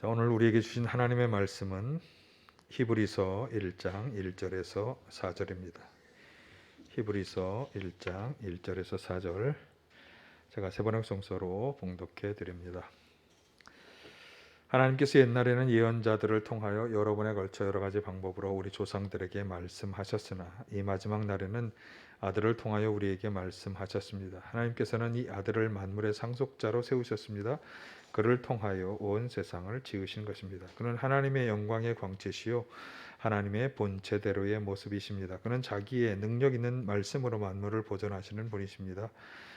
자, 오늘 우리에게 주신 하나님의 말씀은 히브리서 1장 1절에서 4절입니다. 히브리서 1장 1절에서 4절 제가 세번역 성서로 봉독해 드립니다. 하나님께서 옛날에는 예언자들을 통하여 여러 번에 걸쳐 여러 가지 방법으로 우리 조상들에게 말씀하셨으나 이 마지막 날에는 아들을 통하여 우리에게 말씀하셨습니다. 하나님께서는 이 아들을 만물의 상속자로 세우셨습니다. 그를 통하여 온 세상을 지으신 것입니다. 그는 하나님의 영광의 광채시요 하나님의 본체대로의 모습이십니다. 그는 자기의 능력 있는 말씀으로 만물을 보존하시는 분이십니다.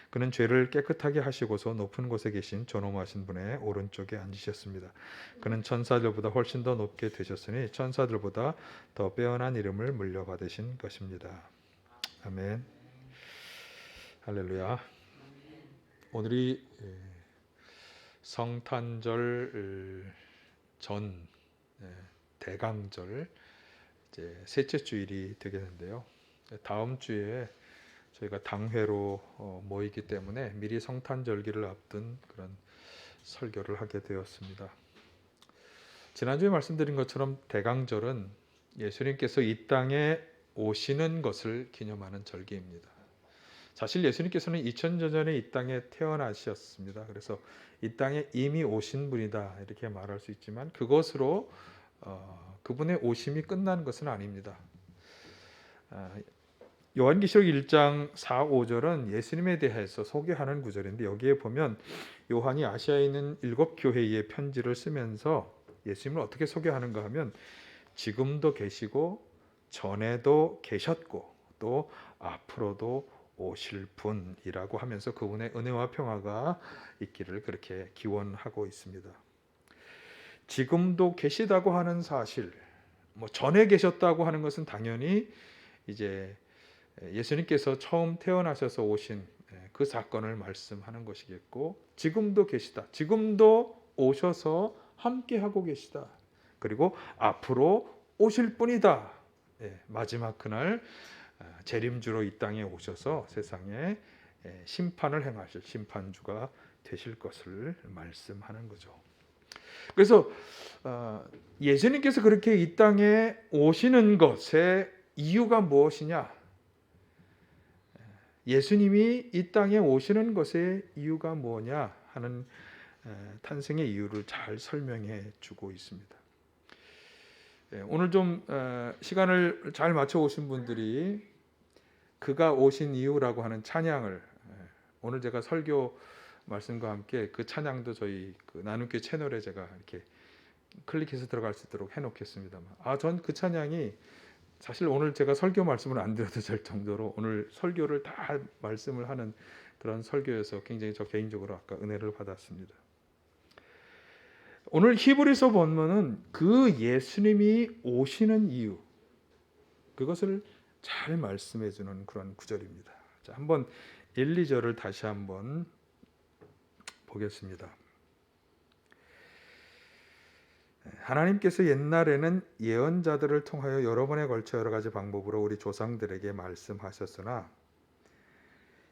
그는 죄를 깨끗하게 하시고서 높은 곳에 계신 존엄하신 분의 오른쪽에 앉으셨습니다. 그는 천사들보다 훨씬 더 높게 되셨으니 천사들보다 더 빼어난 이름을 물려받으신 것입니다. 아멘. 할렐루야. 오늘이 성탄절 전 대강절 이제 셋째 주일이 되겠는데요. 다음 주에 저희가 당회로 모이기 때문에 미리 성탄절기를 앞둔 그런 설교를 하게 되었습니다. 지난주에 말씀드린 것처럼 대강절은 예수님께서 이 땅에 오시는 것을 기념하는 절기입니다. 사실 예수님께서는 2000년 전에 이 땅에 태어나셨습니다. 그래서 이 땅에 이미 오신 분이다 이렇게 말할 수 있지만 그것으로 그분의 오심이 끝난 것은 아닙니다. 요한계시록 1장 4, 5절은 예수님에 대해서 소개하는 구절인데 여기에 보면 요한이 아시아에 있는 7교회에 편지를 쓰면서 예수님을 어떻게 소개하는가 하면 지금도 계시고 전에도 계셨고 또 앞으로도 오실 분이라고 하면서 그분의 은혜와 평화가 있기를 그렇게 기원하고 있습니다. 지금도 계시다고 하는 사실, 전에 계셨다고 하는 것은 당연히 이제 예수님께서 처음 태어나셔서 오신 그 사건을 말씀하는 것이겠고, 지금도 계시다, 지금도 오셔서 함께 하고 계시다, 그리고 앞으로 오실 분이다. 마지막 그날 재림주로 이 땅에 오셔서 세상에 심판을 행하실 심판주가 되실 것을 말씀하는 거죠. 그래서 예수님께서 그렇게 이 땅에 오시는 것의 이유가 무엇이냐? 예수님이 이 땅에 오시는 것의 이유가 뭐냐 하는 탄생의 이유를 잘 설명해 주고 있습니다. 오늘 좀 시간을 잘 맞춰 오신 분들이 그가 오신 이유라고 하는 찬양을 오늘 제가 설교 말씀과 함께 그 찬양도 저희 그 나눔교회 채널에 제가 이렇게 클릭해서 들어갈 수 있도록 해놓겠습니다만, 전 그 찬양이 사실 오늘 제가 설교 말씀을 안 드려도 될 정도로 오늘 설교를 다 말씀을 하는 그런 설교여서 굉장히 저 개인적으로 아까 은혜를 받았습니다. 오늘 히브리서 본문은 그 예수님이 오시는 이유, 그것을 잘 말씀해 주는 그런 구절입니다. 자, 한번 1, 2절을 다시 한번 보겠습니다. 하나님께서 옛날에는 예언자들을 통하여 여러 번에 걸쳐 여러 가지 방법으로 우리 조상들에게 말씀하셨으나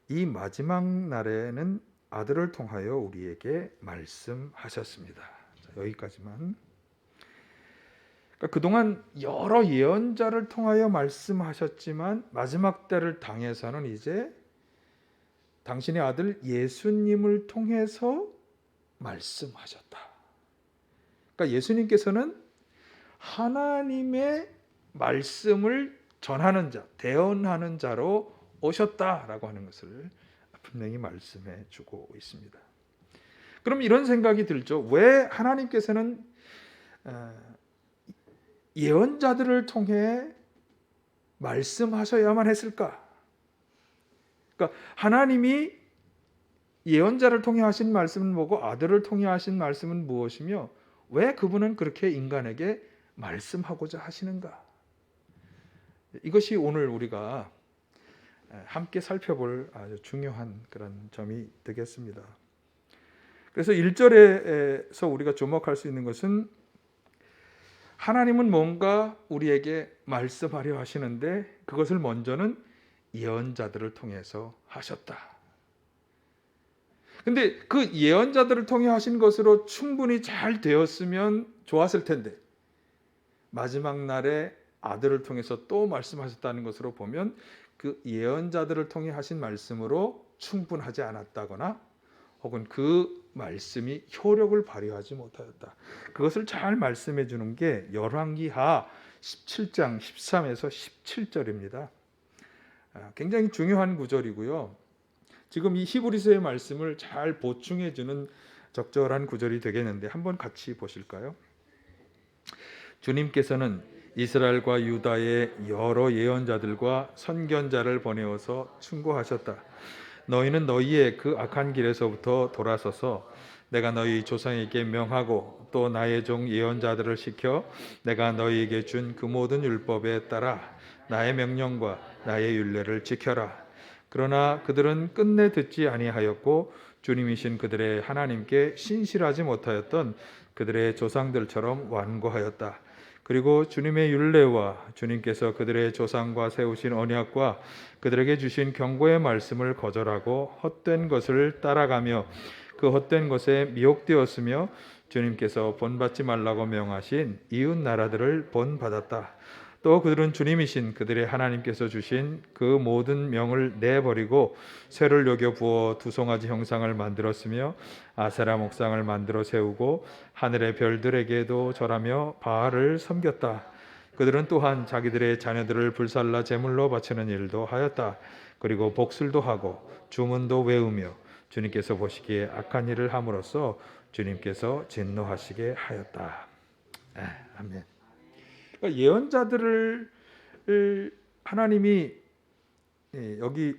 이 마지막 날에는 아들을 통하여 우리에게 말씀하셨습니다. 자, 여기까지만. 그러니까 그동안 여러 예언자를 통하여 말씀하셨지만 마지막 때를 당해서는 이제 당신의 아들 예수님을 통해서 말씀하셨다. 그러니까 예수님께서는 하나님의 말씀을 전하는 자, 대언하는 자로 오셨다라고 하는 것을 분명히 말씀해 주고 있습니다. 그럼 이런 생각이 들죠. 왜 하나님께서는 예언자들을 통해 말씀하셔야만 했을까? 그러니까 하나님이 예언자를 통해 하신 말씀은 뭐고 아들을 통해 하신 말씀은 무엇이며 왜 그분은 그렇게 인간에게 말씀하고자 하시는가? 이것이 오늘 우리가 함께 살펴볼 아주 중요한 그런 점이 되겠습니다. 그래서 1절에서 우리가 주목할 수 있는 것은 하나님은 뭔가 우리에게 말씀하려 하시는데 그것을 먼저는 예언자들을 통해서 하셨다. 근데 그 예언자들을 통해 하신 것으로 충분히 잘 되었으면 좋았을 텐데 마지막 날에 아들을 통해서 또 말씀하셨다는 것으로 보면 그 예언자들을 통해 하신 말씀으로 충분하지 않았다거나 혹은 그 말씀이 효력을 발휘하지 못하였다. 그것을 잘 말씀해 주는 게 열왕기하 17장 13에서 17절입니다. 굉장히 중요한 구절이고요. 지금 이 히브리서의 말씀을 잘 보충해 주는 적절한 구절이 되겠는데 한번 같이 보실까요? 주님께서는 이스라엘과 유다의 여러 예언자들과 선견자를 보내어서 충고하셨다. 너희는 너희의 그 악한 길에서부터 돌아서서 내가 너희 조상에게 명하고 또 나의 종 예언자들을 시켜 내가 너희에게 준 그 모든 율법에 따라 나의 명령과 나의 율례를 지켜라. 그러나 그들은 끝내 듣지 아니하였고 주님이신 그들의 하나님께 신실하지 못하였던 그들의 조상들처럼 완고하였다. 그리고 주님의 율례와 주님께서 그들의 조상과 세우신 언약과 그들에게 주신 경고의 말씀을 거절하고 헛된 것을 따라가며 그 헛된 것에 미혹되었으며 주님께서 본받지 말라고 명하신 이웃 나라들을 본받았다. 또 그들은 주님이신 그들의 하나님께서 주신 그 모든 명을 내버리고 쇠를 녹여 부어 두 송아지 형상을 만들었으며 아세라 목상을 만들어 세우고 하늘의 별들에게도 절하며 바알을 섬겼다. 그들은 또한 자기들의 자녀들을 불살라 제물로 바치는 일도 하였다. 그리고 복술도 하고 주문도 외우며 주님께서 보시기에 악한 일을 함으로써 주님께서 진노하시게 하였다. 아멘. 그러니까 예언자들을 하나님이 여기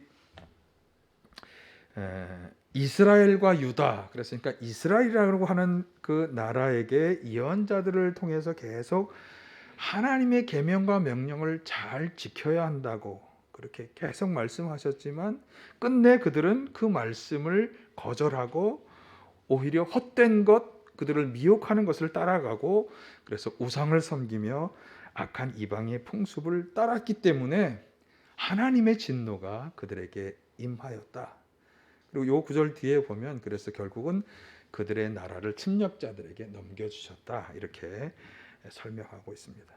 이스라엘과 유다, 그랬으니까 이스라엘이라고 하는 그 나라에게 예언자들을 통해서 계속 하나님의 계명과 명령을 잘 지켜야 한다고 그렇게 계속 말씀하셨지만 끝내 그들은 그 말씀을 거절하고 오히려 헛된 것, 그들을 미혹하는 것을 따라가고 그래서 우상을 섬기며 악한 이방의 풍습을 따랐기 때문에 하나님의 진노가 그들에게 임하였다. 그리고 요 구절 뒤에 보면 그래서 결국은 그들의 나라를 침략자들에게 넘겨주셨다. 이렇게 설명하고 있습니다.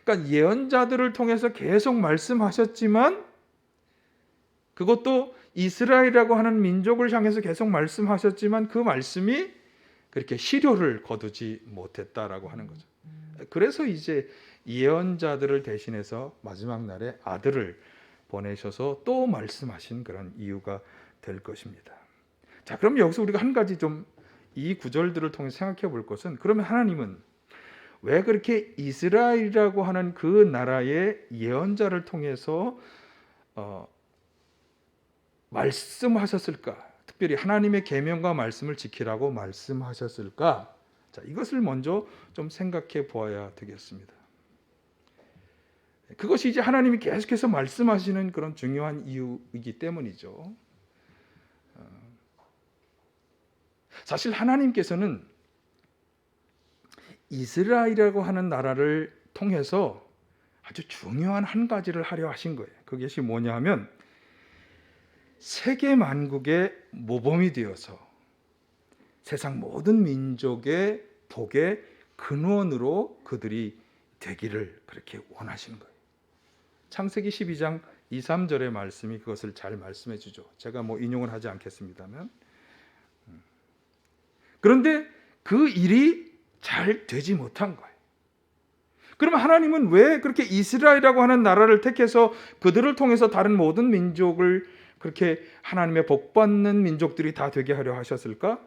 그러니까 예언자들을 통해서 계속 말씀하셨지만 그것도 이스라엘이라고 하는 민족을 향해서 계속 말씀하셨지만 그 말씀이 그렇게 실효를 거두지 못했다라고 하는 거죠. 그래서 이제 예언자들을 대신해서 마지막 날에 아들을 보내셔서 또 말씀하신 그런 이유가 될 것입니다. 자, 그럼 여기서 우리가 한 가지 좀 이 구절들을 통해 생각해 볼 것은 그러면 하나님은 왜 그렇게 이스라엘이라고 하는 그 나라의 예언자를 통해서 말씀하셨을까? 특별히 하나님의 계명과 말씀을 지키라고 말씀하셨을까? 자, 이것을 먼저 좀 생각해 보아야 되겠습니다. 그것이 이제 하나님이 계속해서 말씀하시는 그런 중요한 이유이기 때문이죠. 사실 하나님께서는 이스라엘이라고 하는 나라를 통해서 아주 중요한 한 가지를 하려 하신 거예요. 그것이 뭐냐 하면 세계 만국의 모범이 되어서 세상 모든 민족의 복의 근원으로 그들이 되기를 그렇게 원하시는 거예요. 창세기 12장 2, 3절의 말씀이 그것을 잘 말씀해 주죠. 제가 인용을 하지 않겠습니다만 그런데 그 일이 잘 되지 못한 거예요. 그러면 하나님은 왜 그렇게 이스라엘이라고 하는 나라를 택해서 그들을 통해서 다른 모든 민족을 그렇게 하나님의 복받는 민족들이 다 되게 하려 하셨을까?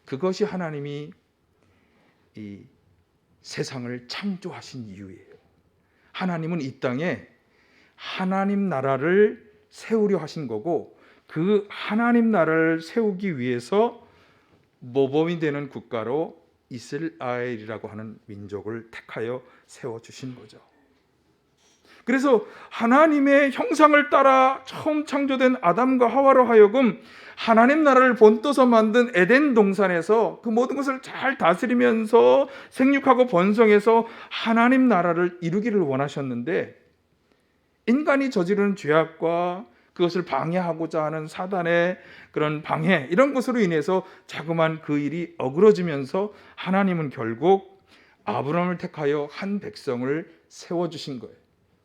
그것이 하나님이 이 세상을 창조하신 이유예요. 하나님은 이 땅에 하나님 나라를 세우려 하신 거고 그 하나님 나라를 세우기 위해서 모범이 되는 국가로 이스라엘이라고 하는 민족을 택하여 세워주신 거죠. 그래서 하나님의 형상을 따라 처음 창조된 아담과 하와로 하여금 하나님 나라를 본떠서 만든 에덴 동산에서 그 모든 것을 잘 다스리면서 생육하고 번성해서 하나님 나라를 이루기를 원하셨는데 인간이 저지르는 죄악과 그것을 방해하고자 하는 사단의 그런 방해, 이런 것으로 인해서 자꾸만 그 일이 어그러지면서 하나님은 결국 아브라함을 택하여 한 백성을 세워주신 거예요.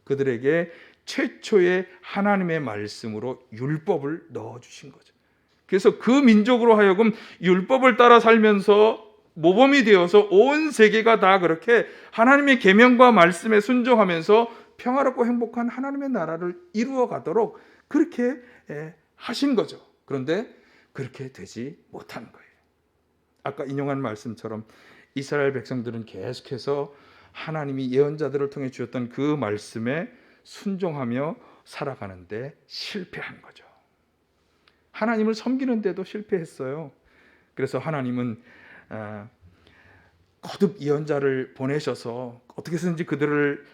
그들에게 최초의 하나님의 말씀으로 율법을 넣어주신 거죠. 그래서 그 민족으로 하여금 율법을 따라 살면서 모범이 되어서 온 세계가 다 그렇게 하나님의 계명과 말씀에 순종하면서 평화롭고 행복한 하나님의 나라를 이루어 가도록 그렇게 하신 거죠. 그런데 그렇게 되지 못한 거예요. 아까 인용한 말씀처럼 이스라엘 백성들은 계속해서 하나님이 예언자들을 통해 주셨던 그 말씀에 순종하며 살아가는데 실패한 거죠. 하나님을 섬기는데도 실패했어요. 그래서 하나님은 거듭 예언자를 보내셔서 어떻게 해서든지 그들을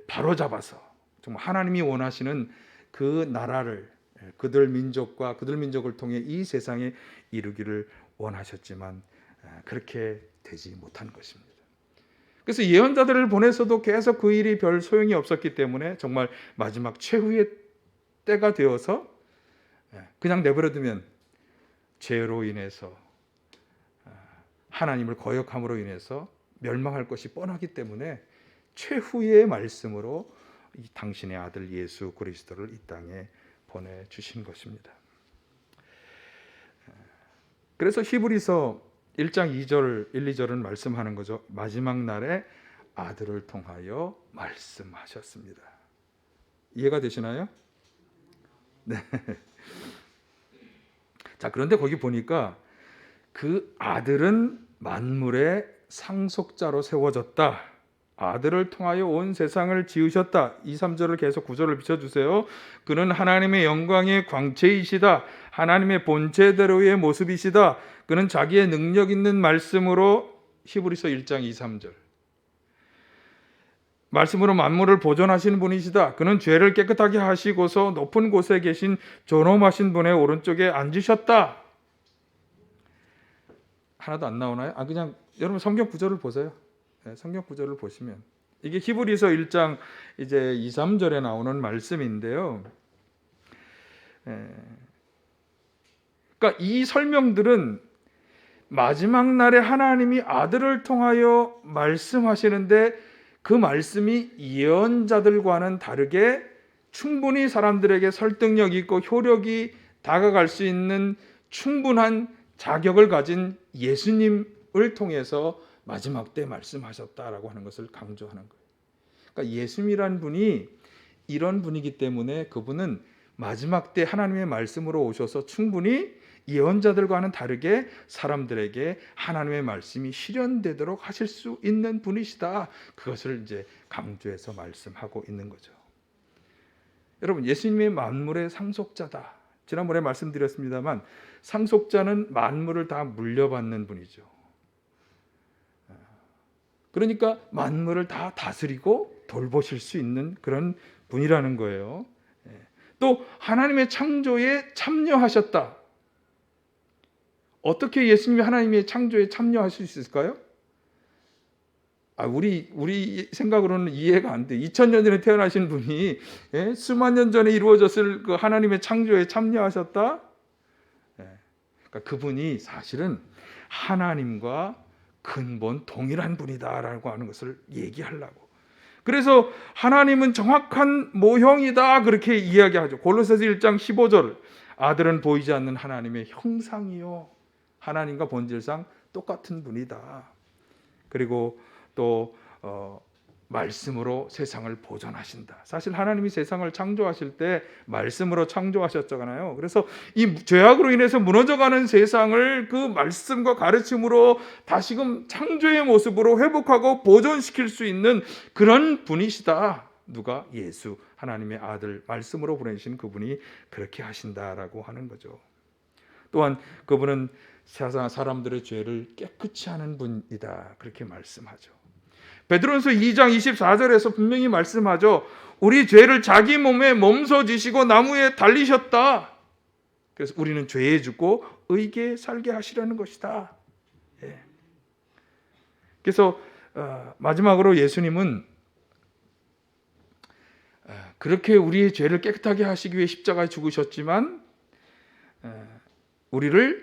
바로잡아서 정말 하나님이 원하시는 그 나라를 그들 민족을 통해 이 세상에 이루기를 원하셨지만 그렇게 되지 못한 것입니다. 그래서 예언자들을 보내서도 계속 그 일이 별 소용이 없었기 때문에 정말 마지막 최후의 때가 되어서 그냥 내버려두면 죄로 인해서 하나님을 거역함으로 인해서 멸망할 것이 뻔하기 때문에 최후의 말씀으로 당신의 아들 예수 그리스도를 이 땅에 보내주신 것입니다. 그래서 히브리서 1장 2절, 1, 2절은 말씀하는 거죠. 마지막 날에 아들을 통하여 말씀하셨습니다. 이해가 되시나요? 네. 자, 그런데 거기 보니까 그 아들은 만물의 상속자로 세워졌다. 아들을 통하여 온 세상을 지으셨다. 2, 3절을 계속 9절을 비춰주세요. 그는 하나님의 영광의 광채이시다. 하나님의 본체대로의 모습이시다. 그는 자기의 능력 있는 말씀으로 히브리서 1장 2, 3절 말씀으로 만물을 보존하시는 분이시다. 그는 죄를 깨끗하게 하시고서 높은 곳에 계신 존엄하신 분의 오른쪽에 앉으셨다. 하나도 안 나오나요? 그냥 여러분 성경 구절을 보세요. 성경 구절을 보시면 이게 히브리서 1장 이제 2, 3절에 나오는 말씀인데요. 그러니까 이 설명들은 마지막 날에 하나님이 아들을 통하여 말씀하시는데 그 말씀이 예언자들과는 다르게 충분히 사람들에게 설득력 있고 효력이 다가갈 수 있는 충분한 자격을 가진 예수님을 통해서 마지막 때 말씀하셨다라고 하는 것을 강조하는 거예요. 그러니까 예수님이란 분이 이런 분이기 때문에 그분은 마지막 때 하나님의 말씀으로 오셔서 충분히 예언자들과는 다르게 사람들에게 하나님의 말씀이 실현되도록 하실 수 있는 분이시다. 그것을 이제 강조해서 말씀하고 있는 거죠. 여러분, 예수님의 만물의 상속자다. 지난번에 말씀드렸습니다만 상속자는 만물을 다 물려받는 분이죠. 그러니까 만물을 다 다스리고 돌보실 수 있는 그런 분이라는 거예요. 또 하나님의 창조에 참여하셨다. 어떻게 예수님이 하나님의 창조에 참여하실 수 있을까요? 우리 생각으로는 이해가 안 돼. 2000년 전에 태어나신 분이 수만 년 전에 이루어졌을 그 하나님의 창조에 참여하셨다. 그러니까 그분이 사실은 하나님과 근본 동일한 분이다라고 하는 것을 얘기하려고. 그래서 하나님은 정확한 모형이다 그렇게 이야기하죠. 골로새서 1장 15절 아들은 보이지 않는 하나님의 형상이요 하나님과 본질상 똑같은 분이다. 그리고 또 말씀으로 세상을 보존하신다. 사실 하나님이 세상을 창조하실 때 말씀으로 창조하셨잖아요. 그래서 이 죄악으로 인해서 무너져가는 세상을 그 말씀과 가르침으로 다시금 창조의 모습으로 회복하고 보존시킬 수 있는 그런 분이시다. 누가? 예수, 하나님의 아들, 말씀으로 보내신 그분이 그렇게 하신다라고 하는 거죠. 또한 그분은 세상 사람들의 죄를 깨끗이 하는 분이다. 그렇게 말씀하죠. 베드로전서 2장 24절에서 분명히 말씀하죠. 우리 죄를 자기 몸에 몸소 지시고 나무에 달리셨다. 그래서 우리는 죄에 죽고 의에 살게 하시려는 것이다. 그래서 마지막으로 예수님은 그렇게 우리의 죄를 깨끗하게 하시기 위해 십자가에 죽으셨지만 우리의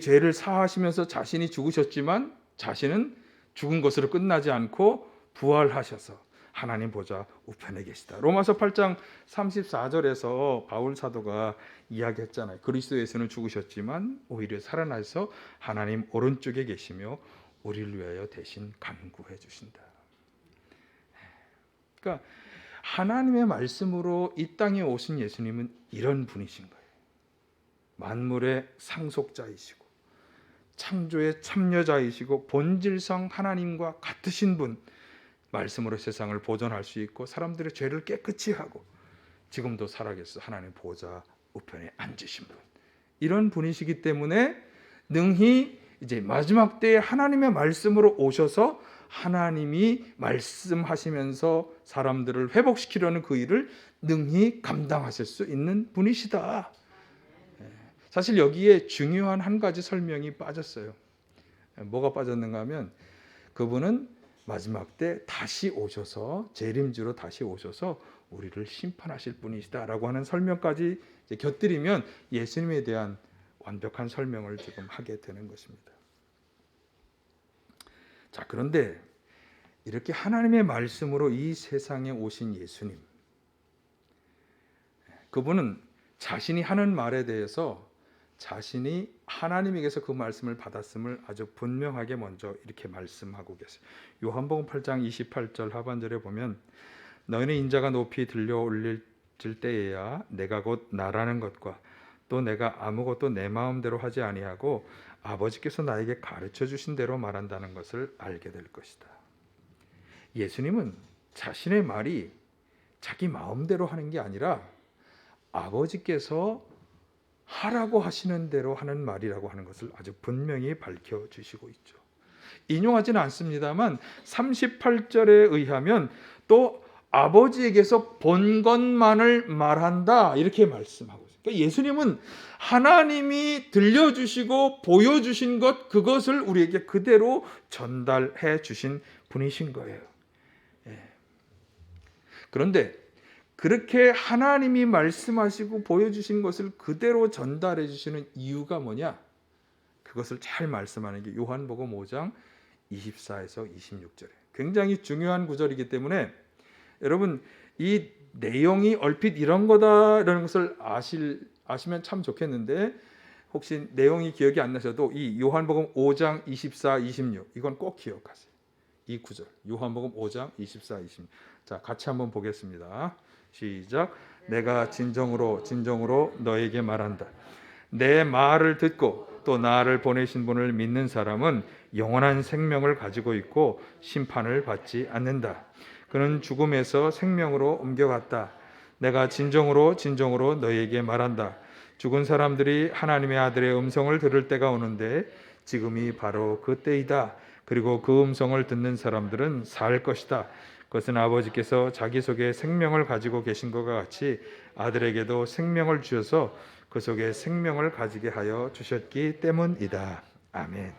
죄를 사하시면서 자신이 죽으셨지만 자신은 죽은 것으로 끝나지 않고 부활하셔서 하나님 보좌 우편에 계시다. 로마서 8장 34절에서 바울 사도가 이야기했잖아요. 그리스도 예수는 죽으셨지만 오히려 살아나서 하나님 오른쪽에 계시며 우리를 위하여 대신 간구해 주신다. 그러니까 하나님의 말씀으로 이 땅에 오신 예수님은 이런 분이신 거예요. 만물의 상속자이시고 창조의 참여자이시고 본질상 하나님과 같으신 분, 말씀으로 세상을 보존할 수 있고 사람들의 죄를 깨끗이 하고 지금도 살아계셔서 하나님 보좌 우편에 앉으신 분, 이런 분이시기 때문에 능히 이제 마지막 때에 하나님의 말씀으로 오셔서 하나님이 말씀하시면서 사람들을 회복시키려는 그 일을 능히 감당하실 수 있는 분이시다. 사실 여기에 중요한 한 가지 설명이 빠졌어요. 뭐가 빠졌는가 하면 그분은 마지막 때 다시 오셔서 재림주로 다시 오셔서 우리를 심판하실 분이시다라고 하는 설명까지 곁들이면 예수님에 대한 완벽한 설명을 지금 하게 되는 것입니다. 자, 그런데 이렇게 하나님의 말씀으로 이 세상에 오신 예수님, 그분은 자신이 하는 말에 대해서 자신이 하나님에게서 그 말씀을 받았음을 아주 분명하게 먼저 이렇게 말씀하고 계세요. 요한복음 8장 28절 하반절에 보면 너희는 인자가 높이 들려 올릴 때에야 내가 곧 나라는 것과 또 내가 아무것도 내 마음대로 하지 아니하고 아버지께서 나에게 가르쳐 주신 대로 말한다는 것을 알게 될 것이다. 예수님은 자신의 말이 자기 마음대로 하는 게 아니라 아버지께서 하라고 하시는 대로 하는 말이라고 하는 것을 아주 분명히 밝혀주시고 있죠. 인용하지는 않습니다만 38절에 의하면 또 아버지에게서 본 것만을 말한다 이렇게 말씀하고 있어요. 그러니까 예수님은 하나님이 들려주시고 보여주신 것, 그것을 우리에게 그대로 전달해 주신 분이신 거예요. 그런데 그렇게 하나님이 말씀하시고 보여주신 것을 그대로 전달해 주시는 이유가 뭐냐? 그것을 잘 말씀하는 게 요한복음 5장 24에서 26절에 굉장히 중요한 구절이기 때문에 여러분 이 내용이 얼핏 이런 거다라는 것을 아시면 참 좋겠는데 혹시 내용이 기억이 안 나셔도 이 요한복음 5장 24, 26 이건 꼭 기억하세요. 이 구절 요한복음 5장 24, 26 자, 같이 한번 보겠습니다. 시작. 내가 진정으로 너에게 말한다. 내 말을 듣고 또 나를 보내신 분을 믿는 사람은 영원한 생명을 가지고 있고 심판을 받지 않는다. 그는 죽음에서 생명으로 옮겨갔다. 내가 진정으로 너에게 말한다. 죽은 사람들이 하나님의 아들의 음성을 들을 때가 오는데 지금이 바로 그 때이다. 그리고 그 음성을 듣는 사람들은 살 것이다. 그것은 아버지께서 자기 속에 생명을 가지고 계신 것과 같이 아들에게도 생명을 주셔서 그 속에 생명을 가지게 하여 주셨기 때문이다. 아멘.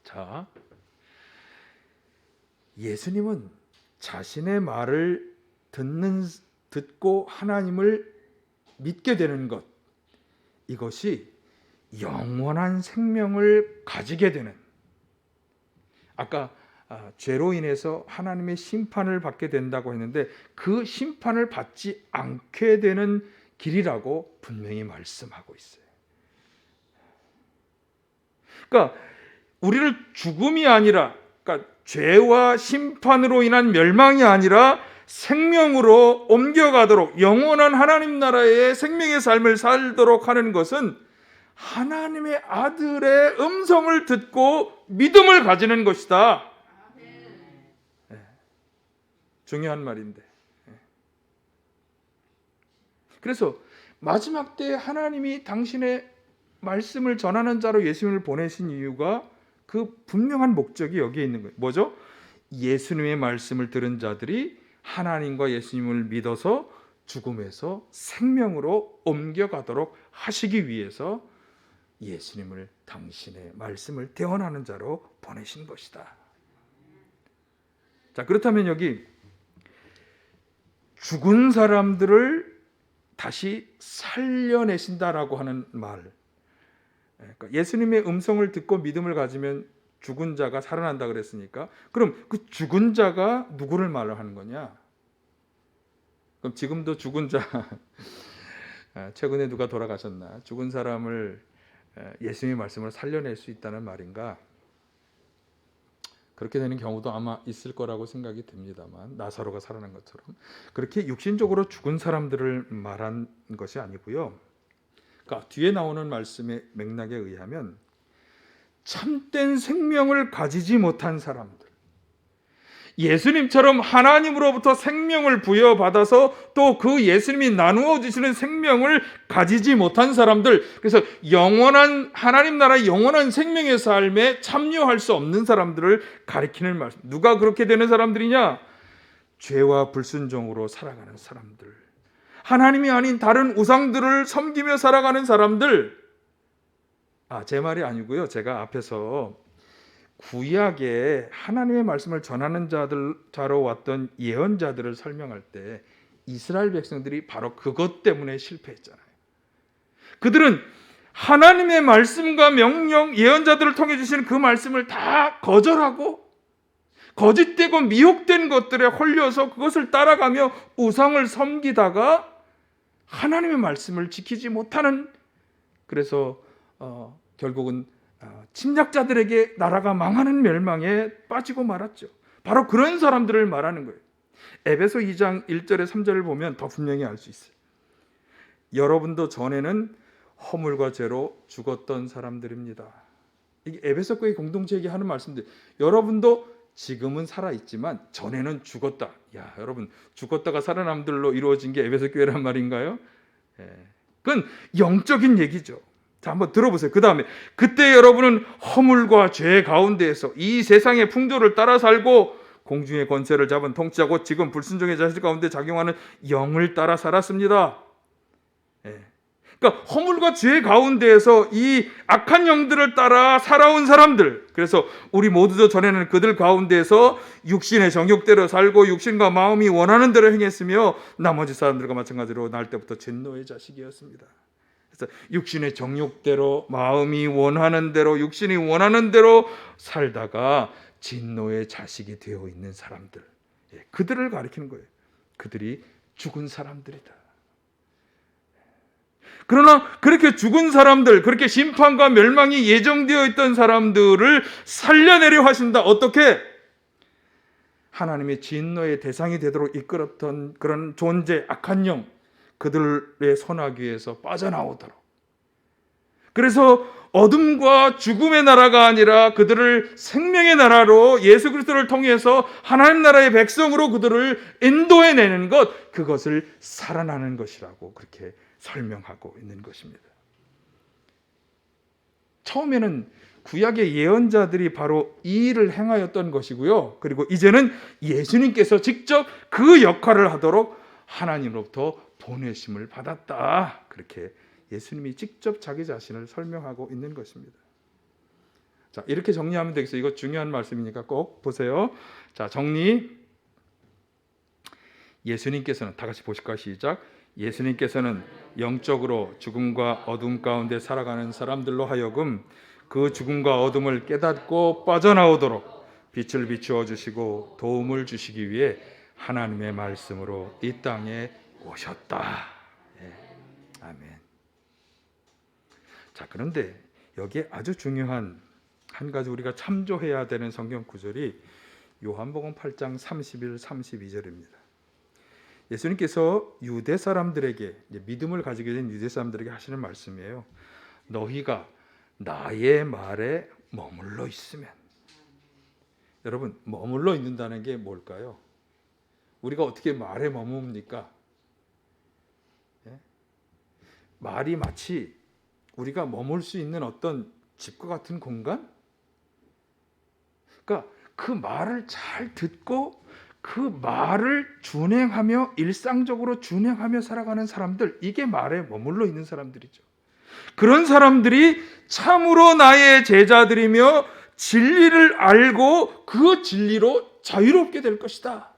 자, 예수님은 자신의 말을 듣고 하나님을 믿게 되는 것, 이것이 영원한 생명을 가지게 되는, 아까 죄로 인해서 하나님의 심판을 받게 된다고 했는데 그 심판을 받지 않게 되는 길이라고 분명히 말씀하고 있어요. 그러니까 우리를 죽음이 아니라, 그러니까 죄와 심판으로 인한 멸망이 아니라 생명으로 옮겨가도록 영원한 하나님 나라의 생명의 삶을 살도록 하는 것은 하나님의 아들의 음성을 듣고 믿음을 가지는 것이다. 중요한 말인데. 그래서 마지막 때 하나님이 당신의 말씀을 전하는 자로 예수님을 보내신 이유가 그 분명한 목적이 여기에 있는 거예요. 뭐죠? 예수님의 말씀을 들은 자들이 하나님과 예수님을 믿어서 죽음에서 생명으로 옮겨가도록 하시기 위해서 예수님을 당신의 말씀을 대언하는 자로 보내신 것이다. 자, 그렇다면 여기 죽은 사람들을 다시 살려내신다라고 하는 말. 그러니까 예수님의 음성을 듣고 믿음을 가지면 죽은 자가 살아난다 그랬으니까, 그럼 그 죽은 자가 누구를 말하는 거냐? 그럼 지금도 죽은 자, 최근에 누가 돌아가셨나? 죽은 사람을 예수님의 말씀으로 살려낼 수 있다는 말인가? 그렇게 되는 경우도 아마 있을 거라고 생각이 듭니다만, 나사로가 살아난 것처럼 그렇게 육신적으로 죽은 사람들을 말한 것이 아니고요. 그러니까 뒤에 나오는 말씀의 맥락에 의하면 참된 생명을 가지지 못한 사람들, 예수님처럼 하나님으로부터 생명을 부여받아서 또 그 예수님이 나누어 주시는 생명을 가지지 못한 사람들, 그래서 영원한 하나님 나라의 영원한 생명의 삶에 참여할 수 없는 사람들을 가리키는 말씀. 누가 그렇게 되는 사람들이냐? 죄와 불순종으로 살아가는 사람들, 하나님이 아닌 다른 우상들을 섬기며 살아가는 사람들. 제 말이 아니고요. 제가 앞에서 구약에 하나님의 말씀을 전하는 자로 왔던 예언자들을 설명할 때 이스라엘 백성들이 바로 그것 때문에 실패했잖아요. 그들은 하나님의 말씀과 명령, 예언자들을 통해 주시는 그 말씀을 다 거절하고 거짓되고 미혹된 것들에 홀려서 그것을 따라가며 우상을 섬기다가 하나님의 말씀을 지키지 못하는, 그래서 결국은 침략자들에게 나라가 망하는 멸망에 빠지고 말았죠. 바로 그런 사람들을 말하는 거예요. 에베소 2장 1절에 3절을 보면 더 분명히 알 수 있어요. 여러분도 전에는 허물과 죄로 죽었던 사람들입니다. 이게 에베소 교회 공동체에게 하는 말씀들. 여러분도 지금은 살아있지만 전에는 죽었다. 야, 여러분, 죽었다가 살아남들로 이루어진 게 에베소 교회란 말인가요? 그건 영적인 얘기죠. 자, 한번 들어보세요. 그 다음에 그때 여러분은 허물과 죄 가운데에서 이 세상의 풍조를 따라 살고 공중의 권세를 잡은 통치하고 지금 불순종의 자식 가운데 작용하는 영을 따라 살았습니다. 그러니까 허물과 죄 가운데에서 이 악한 영들을 따라 살아온 사람들, 그래서 우리 모두도 전에는 그들 가운데에서 육신의 정욕대로 살고 육신과 마음이 원하는 대로 행했으며 나머지 사람들과 마찬가지로 날 때부터 진노의 자식이었습니다. 그래서 육신의 정욕대로 마음이 원하는 대로 육신이 원하는 대로 살다가 진노의 자식이 되어 있는 사람들, 그들을 가리키는 거예요. 그들이 죽은 사람들이다. 그러나 그렇게 죽은 사람들, 그렇게 심판과 멸망이 예정되어 있던 사람들을 살려내려 하신다. 어떻게? 하나님의 진노의 대상이 되도록 이끌었던 그런 존재, 악한 영, 그들의 손아귀에서 빠져나오도록. 그래서 어둠과 죽음의 나라가 아니라 그들을 생명의 나라로 예수 그리스도를 통해서 하나님 나라의 백성으로 그들을 인도해내는 것, 그것을 살아나는 것이라고 그렇게 설명하고 있는 것입니다. 처음에는 구약의 예언자들이 바로 이 일을 행하였던 것이고요. 그리고 이제는 예수님께서 직접 그 역할을 하도록 하나님으로부터 보내심을 받았다. 그렇게 예수님이 직접 자기 자신을 설명하고 있는 것입니다. 자, 이렇게 정리하면 되겠어요. 이거 중요한 말씀이니까 꼭 보세요. 자, 정리. 예수님께서는, 다 같이 보실까요? 시작. 예수님께서는 영적으로 죽음과 어둠 가운데 살아가는 사람들로 하여금 그 죽음과 어둠을 깨닫고 빠져나오도록 빛을 비추어 주시고 도움을 주시기 위해 하나님의 말씀으로 이 땅에 오셨다. 아멘. 자, 그런데 여기에 아주 중요한 한 가지 우리가 참조해야 되는 성경 구절이 요한복음 8장 31, 32절입니다. 예수님께서 유대 사람들에게, 믿음을 가지게 된 유대 사람들에게 하시는 말씀이에요. 너희가 나의 말에 머물러 있으면. 여러분, 머물러 있는다는 게 뭘까요? 우리가 어떻게 말에 머뭅니까? 말이 마치 우리가 머물 수 있는 어떤 집과 같은 공간? 그러니까 그 말을 잘 듣고 그 말을 준행하며 일상적으로 준행하며 살아가는 사람들, 이게 말에 머물러 있는 사람들이죠. 그런 사람들이 참으로 나의 제자들이며 진리를 알고 그 진리로 자유롭게 될 것이다.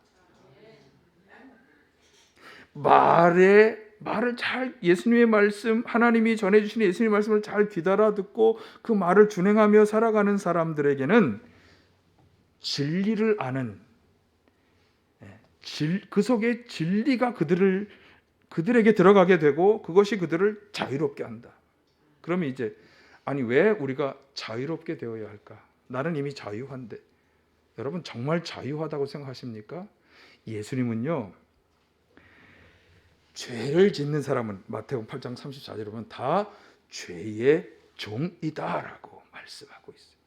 말을 잘, 예수님의 말씀, 하나님이 전해주시는 예수님의 말씀을 잘 귀달아 듣고 그 말을 준행하며 살아가는 사람들에게는 진리를 아는, 그 속에 진리가 그들에게 들어가게 되고 그것이 그들을 자유롭게 한다. 그러면 이제 아니 왜 우리가 자유롭게 되어야 할까? 나는 이미 자유한데. 여러분 정말 자유하다고 생각하십니까? 예수님은요, 죄를 짓는 사람은 마태복음 8장 34절에 보면 다 죄의 종이다라고 말씀하고 있어요.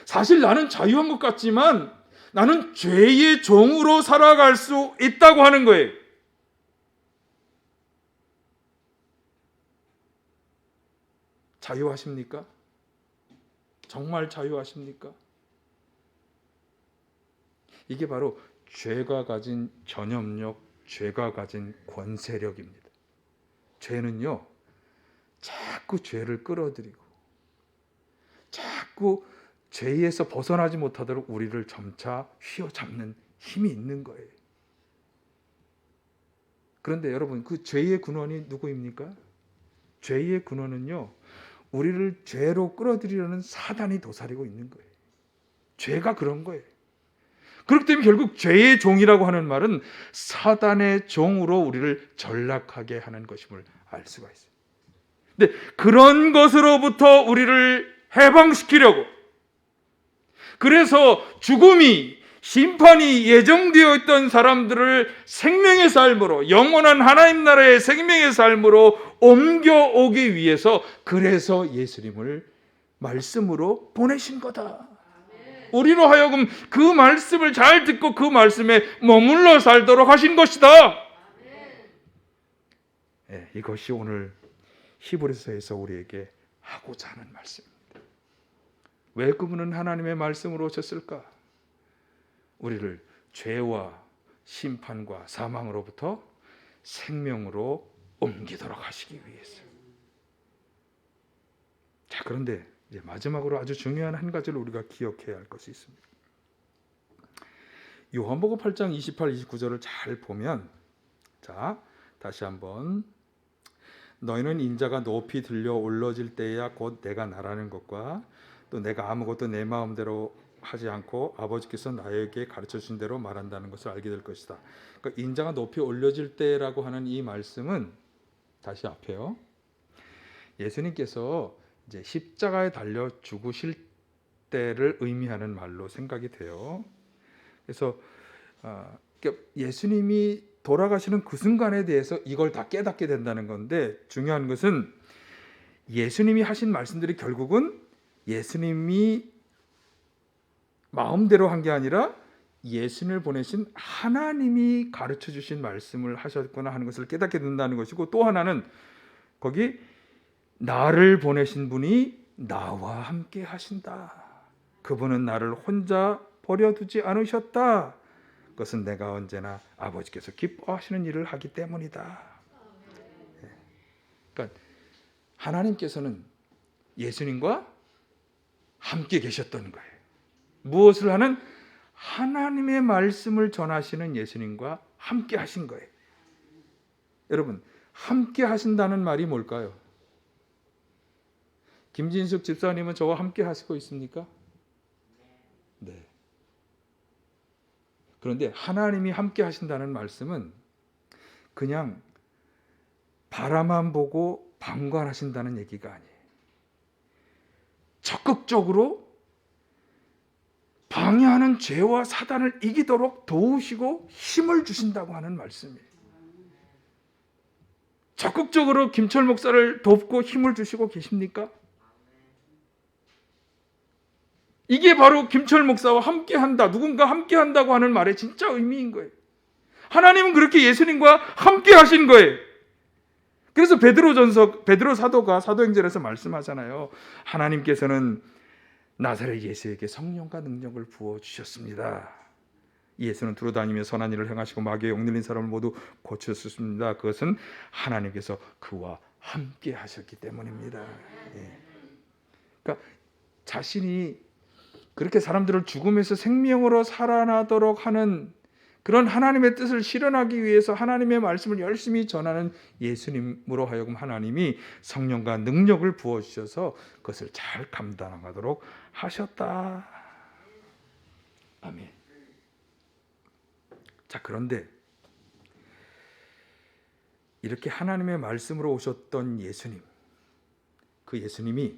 사실 나는 자유한 것 같지만 나는 죄의 종으로 살아갈 수 있다고 하는 거예요. 자유하십니까? 정말 자유하십니까? 이게 바로 죄가 가진 전염력, 죄가 가진 권세력입니다. 죄는요, 자꾸 죄를 끌어들이고 자꾸 죄에서 벗어나지 못하도록 우리를 점차 휘어잡는 힘이 있는 거예요. 그런데 여러분, 그 죄의 근원이 누구입니까? 죄의 근원은요, 우리를 죄로 끌어들이려는 사단이 도사리고 있는 거예요. 죄가 그런 거예요. 그렇기 때문에 결국 죄의 종이라고 하는 말은 사단의 종으로 우리를 전락하게 하는 것임을 알 수가 있어요. 근데 그런 것으로부터 우리를 해방시키려고, 그래서 죽음이, 심판이 예정되어 있던 사람들을 생명의 삶으로, 영원한 하나님 나라의 생명의 삶으로 옮겨오기 위해서, 그래서 예수님을 말씀으로 보내신 거다. 우리로 하여금 그 말씀을 잘 듣고 그 말씀에 머물러 살도록 하신 것이다. 네, 이것이 오늘 히브리서에서 우리에게 하고자 하는 말씀입니다. 왜 그분은 하나님의 말씀으로 오셨을까? 우리를 죄와 심판과 사망으로부터 생명으로 옮기도록 하시기 위해서. 자, 그런데 이제 마지막으로 아주 중요한 한 가지를 우리가 기억해야 할 것이 있습니다. 요한복음 8장 28, 29절을 잘 보면, 자, 다시 한번, 너희는 인자가 높이 들려 올라질 때야 곧 내가 나라는 것과 또 내가 아무것도 내 마음대로 하지 않고 아버지께서 나에게 가르쳐 주신 대로 말한다는 것을 알게 될 것이다. 그러니까 인자가 높이 올려질 때라고 하는 이 말씀은, 다시 앞에요, 예수님께서 이제 십자가에 달려 죽으실 때를 의미하는 말로 생각이 돼요. 그래서 예수님이 돌아가시는 그 순간에 대해서 이걸 다 깨닫게 된다는 건데, 중요한 것은 예수님이 하신 말씀들이 결국은 예수님이 마음대로 한 게 아니라 예수님을 보내신 하나님이 가르쳐 주신 말씀을 하셨구나 하는 것을 깨닫게 된다는 것이고, 또 하나는 거기 나를 보내신 분이 나와 함께 하신다. 그분은 나를 혼자 버려두지 않으셨다. 그것은 내가 언제나 아버지께서 기뻐하시는 일을 하기 때문이다. 그러니까 하나님께서는 예수님과 함께 계셨던 거예요. 무엇을 하는? 하나님의 말씀을 전하시는 예수님과 함께 하신 거예요. 여러분, 함께 하신다는 말이 뭘까요? 김진숙 집사님은 저와 함께 하시고 있습니까? 네. 그런데 하나님이 함께 하신다는 말씀은 그냥 바라만 보고 방관하신다는 얘기가 아니에요. 적극적으로 방해하는 죄와 사단을 이기도록 도우시고 힘을 주신다고 하는 말씀이에요. 적극적으로 김철 목사를 돕고 힘을 주시고 계십니까? 이게 바로 김철 목사와 함께한다, 누군가 함께한다고 하는 말의 진짜 의미인 거예요. 하나님은 그렇게 예수님과 함께하신 거예요. 그래서 베드로 사도가 사도행전에서 말씀하잖아요. 하나님께서는 나사렛 예수에게 성령과 능력을 부어 주셨습니다. 예수는 두루 다니며 선한 일을 행하시고 마귀에 억눌린 사람을 모두 고쳤습니다. 그것은 하나님께서 그와 함께 하셨기 때문입니다. 그러니까 자신이 그렇게 사람들을 죽음에서 생명으로 살아나도록 하는 그런 하나님의 뜻을 실현하기 위해서 하나님의 말씀을 열심히 전하는 예수님으로 하여금 하나님이 성령과 능력을 부어주셔서 그것을 잘 감당하도록 하셨다. 아멘. 자, 그런데 이렇게 하나님의 말씀으로 오셨던 예수님, 그 예수님이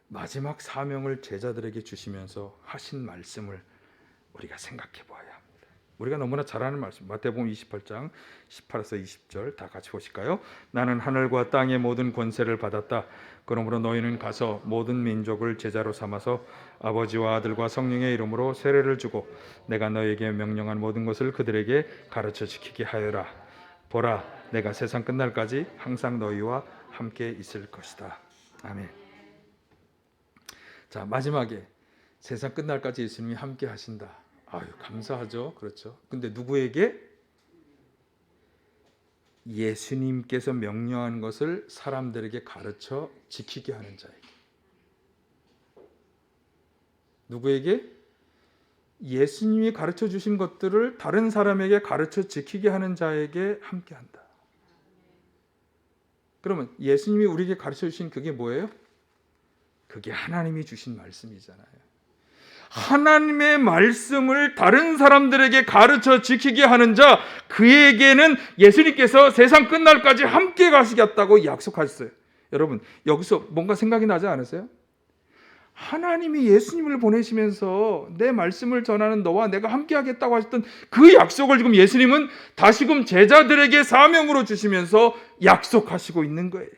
마지막 사명을 제자들에게 주시면서 하신 말씀을 우리가 생각해 보아야 합니다. 우리가 너무나 잘 아는 말씀, 마태복음 28장 18에서 20절 다 같이 보실까요? 나는 하늘과 땅의 모든 권세를 받았다. 그러므로 너희는 가서 모든 민족을 제자로 삼아서 아버지와 아들과 성령의 이름으로 세례를 주고 내가 너희에게 명령한 모든 것을 그들에게 가르쳐 지키게 하여라. 보라, 내가 세상 끝날까지 항상 너희와 함께 있을 것이다. 아멘. 자, 마지막에 세상 끝날까지 예수님이 함께 하신다. 아유, 감사하죠. 그렇죠. 근데 누구에게? 예수님께서 명령한 것을 사람들에게 가르쳐 지키게 하는 자에게. 누구에게? 예수님이 가르쳐 주신 것들을 다른 사람에게 가르쳐 지키게 하는 자에게 함께 한다. 그러면 예수님이 우리에게 가르쳐 주신 그게 뭐예요? 그게 하나님이 주신 말씀이잖아요. 하나님의 말씀을 다른 사람들에게 가르쳐 지키게 하는 자, 그에게는 예수님께서 세상 끝날까지 함께 가시겠다고 약속하셨어요. 여러분, 여기서 뭔가 생각이 나지 않으세요? 하나님이 예수님을 보내시면서 내 말씀을 전하는 너와 내가 함께 하겠다고 하셨던 그 약속을 지금 예수님은 다시금 제자들에게 사명으로 주시면서 약속하시고 있는 거예요.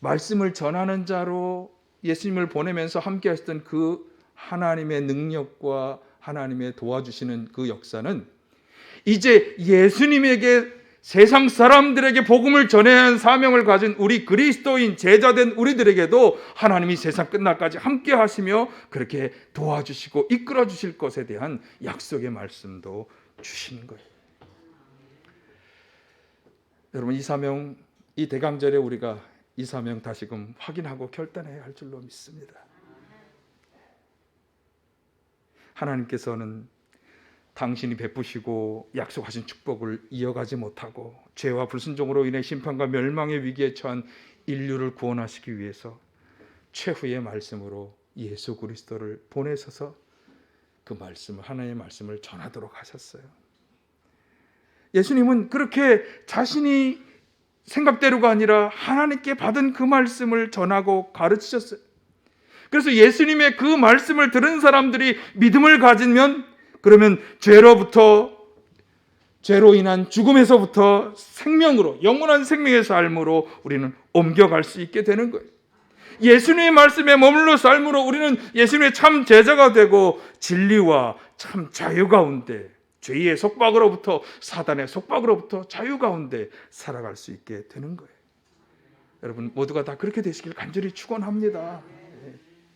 말씀을 전하는 자로 예수님을 보내면서 함께 하셨던 그 하나님의 능력과 하나님의 도와주시는 그 역사는 이제 예수님에게 세상 사람들에게 복음을 전해야 하는 사명을 가진 우리 그리스도인 제자된 우리들에게도 하나님이 세상 끝날까지 함께 하시며 그렇게 도와주시고 이끌어 주실 것에 대한 약속의 말씀도 주시는 거예요. 여러분, 이 사명, 이 대강절에 우리가 이 사명 다시금 확인하고 결단해야 할 줄로 믿습니다. 하나님께서는 당신이 베푸시고 약속하신 축복을 이어가지 못하고 죄와 불순종으로 인해 심판과 멸망의 위기에 처한 인류를 구원하시기 위해서 최후의 말씀으로 예수 그리스도를 보내셔서 그 말씀을, 하나님의 말씀을 전하도록 하셨어요. 예수님은 그렇게 자신이 생각대로가 아니라 하나님께 받은 그 말씀을 전하고 가르치셨어요. 그래서 예수님의 그 말씀을 들은 사람들이 믿음을 가지면 그러면 죄로 인한 죽음에서부터 생명으로, 영원한 생명의 삶으로 우리는 옮겨갈 수 있게 되는 거예요. 예수님의 말씀에 머물러 삶으로 우리는 예수님의 참 제자가 되고 진리와 참 자유 가운데, 죄의 속박으로부터, 사단의 속박으로부터 자유 가운데 살아갈 수 있게 되는 거예요. 여러분 모두가 다 그렇게 되시길 간절히 축원합니다.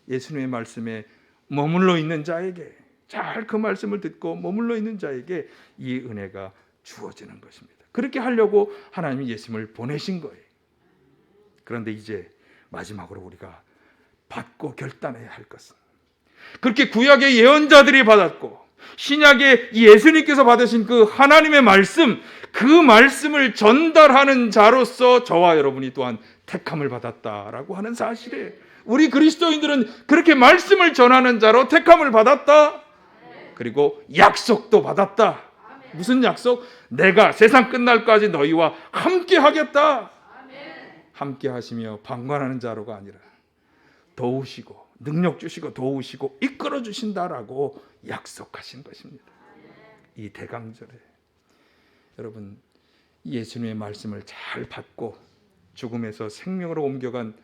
예수님의 말씀에 머물러 있는 자에게, 잘 그 말씀을 듣고 머물러 있는 자에게 이 은혜가 주어지는 것입니다. 그렇게 하려고 하나님이 예수님을 보내신 거예요. 그런데 이제 마지막으로 우리가 받고 결단해야 할 것은, 그렇게 구약의 예언자들이 받았고 신약의 예수님께서 받으신 그 하나님의 말씀, 그 말씀을 전달하는 자로서 저와 여러분이 또한 택함을 받았다라고 하는 사실이에요. 우리 그리스도인들은 그렇게 말씀을 전하는 자로 택함을 받았다. 그리고 약속도 받았다. 무슨 약속? 내가 세상 끝날까지 너희와 함께 하겠다. 함께 하시며 방관하는 자로가 아니라 도우시고 능력 주시고 도우시고 이끌어 주신다라고 약속하신 것입니다. 이 대강절에 여러분 예수님의 말씀을 잘 받고 죽음에서 생명으로 옮겨간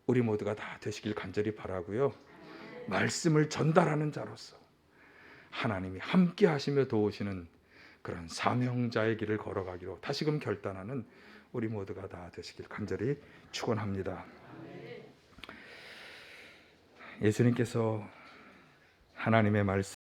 우리 모두가 다 되시길 간절히 바라고요. 말씀을 전달하는 자로서 하나님이 함께 하시며 도우시는 그런 사명자의 길을 걸어가기로 다시금 결단하는 우리 모두가 다 되시길 간절히 축원합니다. 예수님께서 하나님의 말씀